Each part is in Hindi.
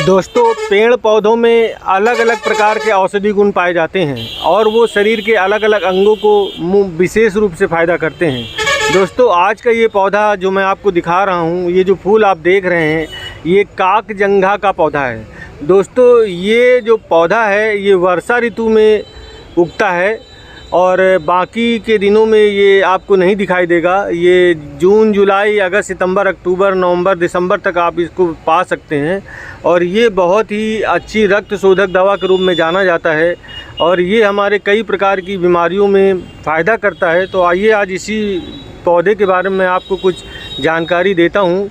दोस्तों, पेड़ पौधों में अलग अलग प्रकार के औषधि गुण पाए जाते हैं और वो शरीर के अलग अलग अंगों को विशेष रूप से फ़ायदा करते हैं। दोस्तों, आज का ये पौधा जो मैं आपको दिखा रहा हूँ, ये जो फूल आप देख रहे हैं, ये काकजंघा का पौधा है। दोस्तों, ये जो पौधा है ये वर्षा ऋतु में उगता है और बाकी के दिनों में ये आपको नहीं दिखाई देगा। ये जून, जुलाई, अगस्त, सितंबर, अक्टूबर, नवंबर, दिसंबर तक आप इसको पा सकते हैं और ये बहुत ही अच्छी रक्त शोधक दवा के रूप में जाना जाता है और ये हमारे कई प्रकार की बीमारियों में फ़ायदा करता है। तो आइए आज इसी पौधे के बारे में आपको कुछ जानकारी देता हूँ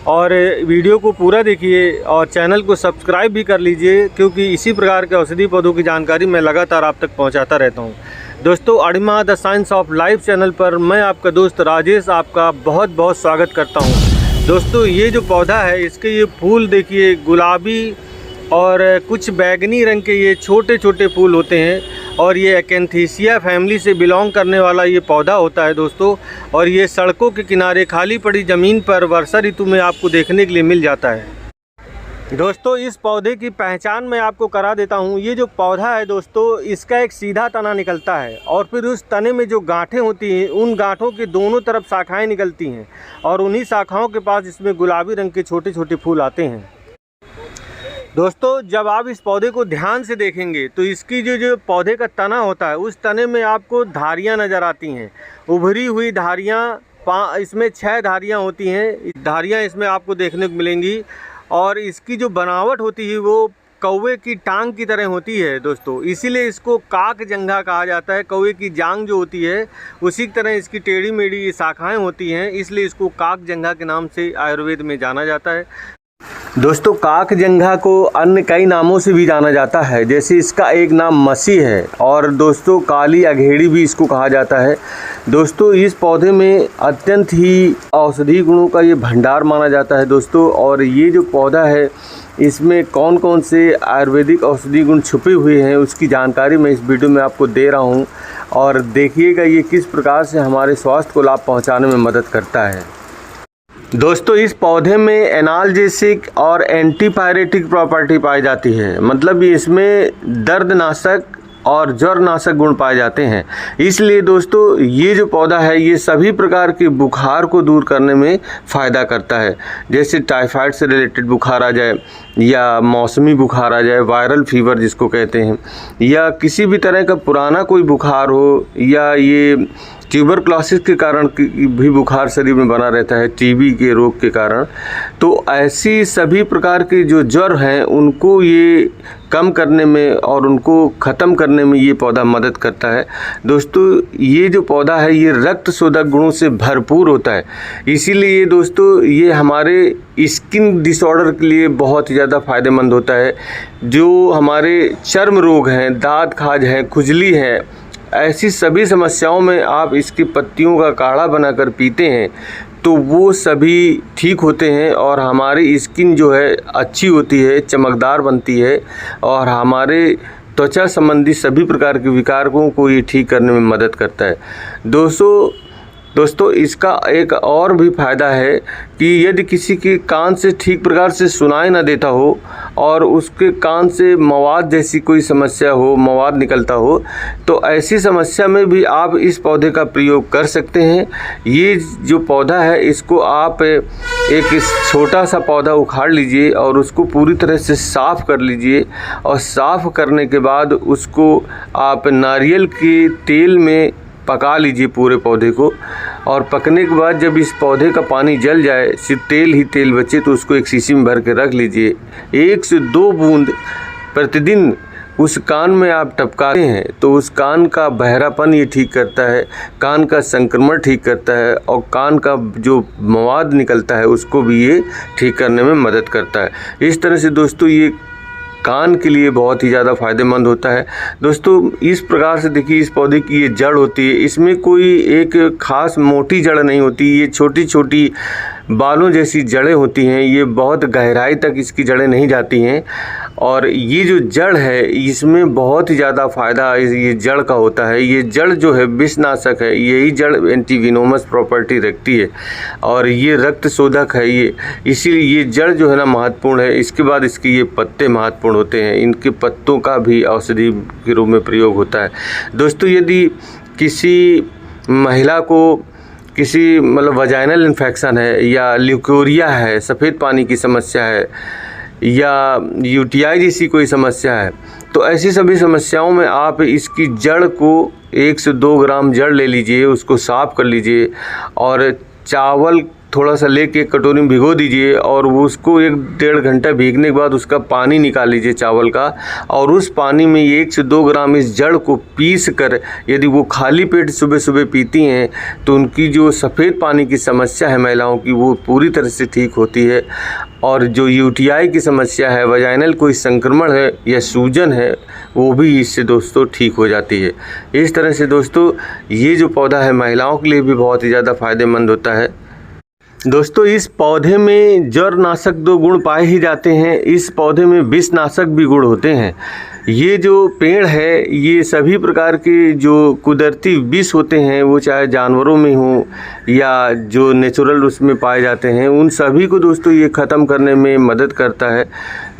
और वीडियो को पूरा देखिए और चैनल को सब्सक्राइब भी कर लीजिए, क्योंकि इसी प्रकार के औषधि पौधों की जानकारी मैं लगातार आप तक पहुँचाता रहता हूँ। दोस्तों, Anima the science of life channel पर मैं आपका दोस्त राजेश आपका बहुत बहुत स्वागत करता हूं। दोस्तों, ये जो पौधा है इसके ये फूल देखिए, गुलाबी और कुछ बैगनी रंग के ये छोटे छोटे फूल होते हैं और ये एकेंथीसिया फैमिली से बिलोंग करने वाला ये पौधा होता है दोस्तों। और ये सड़कों के किनारे खाली पड़ी ज़मीन पर वर्षा ऋतु में आपको देखने के लिए मिल जाता है। दोस्तों, इस पौधे की पहचान मैं आपको करा देता हूँ। ये जो पौधा है दोस्तों, इसका एक सीधा तना निकलता है और फिर उस तने में जो गांठें होती हैं, उन गांठों के दोनों तरफ शाखाएं निकलती हैं और उन्हीं शाखाओं के पास इसमें गुलाबी रंग के छोटे छोटे फूल आते हैं। दोस्तों, जब आप इस पौधे को ध्यान से देखेंगे तो इसकी जो पौधे का तना होता है, उस तने में आपको धारियाँ नज़र आती हैं, उभरी हुई धारियाँ। इसमें 6 धारियाँ होती हैं। धारियाँ इसमें आपको देखने को मिलेंगी और इसकी जो बनावट होती है वो कौवे की टांग की तरह होती है दोस्तों, इसीलिए इसको काकजंघा कहा जाता है। कौवे की जांग जो होती है उसी की तरह इसकी टेढ़ी मेढ़ी शाखाएं होती हैं, इसलिए इसको काकजंघा के नाम से आयुर्वेद में जाना जाता है। दोस्तों, काकजंघा को अन्य कई नामों से भी जाना जाता है, जैसे इसका एक नाम मसी है और दोस्तों काली अघेड़ी भी इसको कहा जाता है। दोस्तों, इस पौधे में अत्यंत ही औषधि गुणों का ये भंडार माना जाता है दोस्तों। और ये जो पौधा है इसमें कौन कौन से आयुर्वेदिक औषधि गुण छुपे हुए हैं उसकी जानकारी मैं इस वीडियो में आपको दे रहा हूँ और देखिएगा ये किस प्रकार से हमारे स्वास्थ्य को लाभ पहुँचाने में मदद करता है। दोस्तों, इस पौधे में एनाल्जेसिक और एंटीपायरेटिक प्रॉपर्टी पाई जाती है, मतलब इसमें दर्दनाशक और ज्वरनाशक गुण पाए जाते हैं। इसलिए दोस्तों, ये जो पौधा है ये सभी प्रकार के बुखार को दूर करने में फ़ायदा करता है, जैसे टाइफाइड से रिलेटेड बुखार आ जाए या मौसमी बुखार आ जाए, वायरल फीवर जिसको कहते हैं, या किसी भी तरह का पुराना कोई बुखार हो, या ये ट्यूबरक्लोसिस के कारण भी बुखार शरीर में बना रहता है, टीबी के रोग के कारण। तो ऐसी सभी प्रकार के जो ज्वर हैं उनको ये कम करने में और उनको ख़त्म करने में ये पौधा मदद करता है। दोस्तों, ये जो पौधा है ये रक्त शोधक गुणों से भरपूर होता है, इसीलिए दोस्तों ये हमारे स्किन डिसऑर्डर के लिए बहुत ही ज़्यादा फ़ायदेमंद होता है। जो हमारे चर्म रोग हैं, दाँत खाज हैं, खुजली है, ऐसी सभी समस्याओं में आप इसकी पत्तियों का काढ़ा बनाकर पीते हैं तो वो सभी ठीक होते हैं और हमारी स्किन जो है अच्छी होती है, चमकदार बनती है और हमारे त्वचा संबंधी सभी प्रकार के विकारों को ये ठीक करने में मदद करता है। दोस्तों, इसका एक और भी फ़ायदा है कि यदि किसी के कान से ठीक प्रकार से सुनाई ना देता हो और उसके कान से मवाद जैसी कोई समस्या हो, मवाद निकलता हो, तो ऐसी समस्या में भी आप इस पौधे का प्रयोग कर सकते हैं। ये जो पौधा है इसको आप एक छोटा सा पौधा उखाड़ लीजिए और उसको पूरी तरह से साफ़ कर लीजिए और साफ़ करने के बाद उसको आप नारियल के तेल में पका लीजिए पूरे पौधे को। और पकने के बाद जब इस पौधे का पानी जल जाए, सिर्फ तेल ही तेल बचे, तो उसको एक शीशी में भर के रख लीजिए। 1 से 2 बूंद प्रतिदिन उस कान में आप टपकाते हैं तो उस कान का बहरापन ये ठीक करता है, कान का संक्रमण ठीक करता है और कान का जो मवाद निकलता है उसको भी ये ठीक करने में मदद करता है। इस तरह से दोस्तों ये कान के लिए बहुत ही ज़्यादा फ़ायदेमंद होता है। दोस्तों, इस प्रकार से देखिए इस पौधे की ये जड़ होती है, इसमें कोई एक ख़ास मोटी जड़ नहीं होती, ये छोटी छोटी बालों जैसी जड़ें होती हैं। ये बहुत गहराई तक इसकी जड़ें नहीं जाती हैं और ये जो जड़ है इसमें बहुत ही ज़्यादा फ़ायदा ये जड़ का होता है। ये जड़ जो है विषनाशक है, यही जड़ एंटीविनोमस प्रॉपर्टी रखती है और ये रक्त शोधक है ये, इसीलिए ये जड़ जो है ना महत्वपूर्ण है। इसके बाद इसके ये पत्ते महत्वपूर्ण होते हैं, इनके पत्तों का भी औषधि के रूप में प्रयोग होता है। दोस्तों यदि किसी महिला को किसी मतलब वजाइनल इन्फेक्शन है या ल्यूकोरिया है, सफ़ेद पानी की समस्या है या यूटीआई जैसी कोई समस्या है, तो ऐसी सभी समस्याओं में आप इसकी जड़ को 1 से 2 ग्राम जड़ ले लीजिए, उसको साफ़ कर लीजिए और चावल थोड़ा सा लेके कटोरी में भिगो दीजिए और वो उसको 1-1.5 घंटा भीगने के बाद उसका पानी निकाल लीजिए चावल का, और उस पानी में 1 से 2 ग्राम इस जड़ को पीस कर यदि वो खाली पेट सुबह सुबह पीती हैं तो उनकी जो सफ़ेद पानी की समस्या है महिलाओं की वो पूरी तरह से ठीक होती है। और जो यूटीआई की समस्या है, वजाइनल कोई संक्रमण है या सूजन है, वो भी इससे दोस्तों ठीक हो जाती है। इस तरह से दोस्तों ये जो पौधा है महिलाओं के लिए भी बहुत ही ज़्यादा फ़ायदेमंद होता है। दोस्तों इस पौधे में जड़नाशक 2 गुण पाए ही जाते हैं, इस पौधे में विषनाशक भी गुण होते हैं। ये जो पेड़ है ये सभी प्रकार के जो कुदरती विष होते हैं, वो चाहे जानवरों में हो या जो नेचुरल उसमें पाए जाते हैं, उन सभी को दोस्तों ये ख़त्म करने में मदद करता है।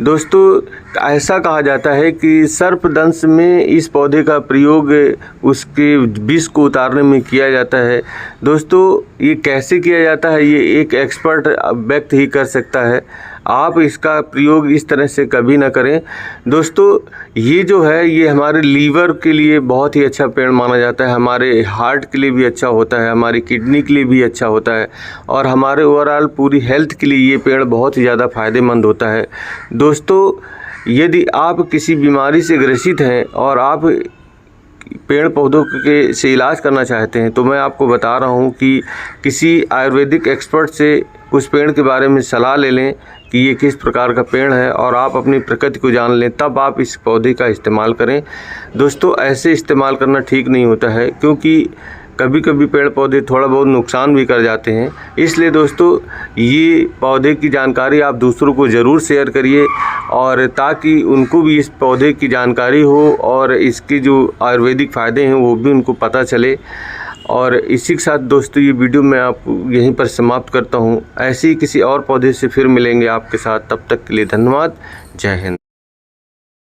दोस्तों ऐसा कहा जाता है कि सर्पदंश में इस पौधे का प्रयोग उसके विष को उतारने में किया जाता है। दोस्तों ये कैसे किया जाता है ये एक एक्सपर्ट व्यक्ति ही कर सकता है, आप इसका प्रयोग इस तरह से कभी ना करें। दोस्तों ये जो है ये हमारे लीवर के लिए बहुत ही अच्छा पेड़ माना जाता है, हमारे हार्ट के लिए भी अच्छा होता है, हमारी किडनी के लिए भी अच्छा होता है और हमारे ओवरऑल पूरी हेल्थ के लिए ये पेड़ बहुत ही ज़्यादा फ़ायदेमंद होता है। दोस्तों यदि आप किसी बीमारी से ग्रसित हैं और आप पेड़ पौधों के से इलाज करना चाहते हैं तो मैं आपको बता रहा हूं कि किसी आयुर्वेदिक एक्सपर्ट से उस पेड़ के बारे में सलाह ले लें कि ये किस प्रकार का पेड़ है और आप अपनी प्रकृति को जान लें, तब आप इस पौधे का इस्तेमाल करें। दोस्तों ऐसे इस्तेमाल करना ठीक नहीं होता है क्योंकि कभी कभी पेड़ पौधे थोड़ा बहुत नुकसान भी कर जाते हैं। इसलिए दोस्तों ये पौधे की जानकारी आप दूसरों को ज़रूर शेयर करिए और ताकि उनको भी इस पौधे की जानकारी हो और इसके जो आयुर्वेदिक फ़ायदे हैं वो भी उनको पता चले। और इसी के साथ दोस्तों ये वीडियो मैं आपको यहीं पर समाप्त करता हूँ। ऐसे ही किसी और पौधे से फिर मिलेंगे आपके साथ, तब तक के लिए धन्यवाद। जय हिंद।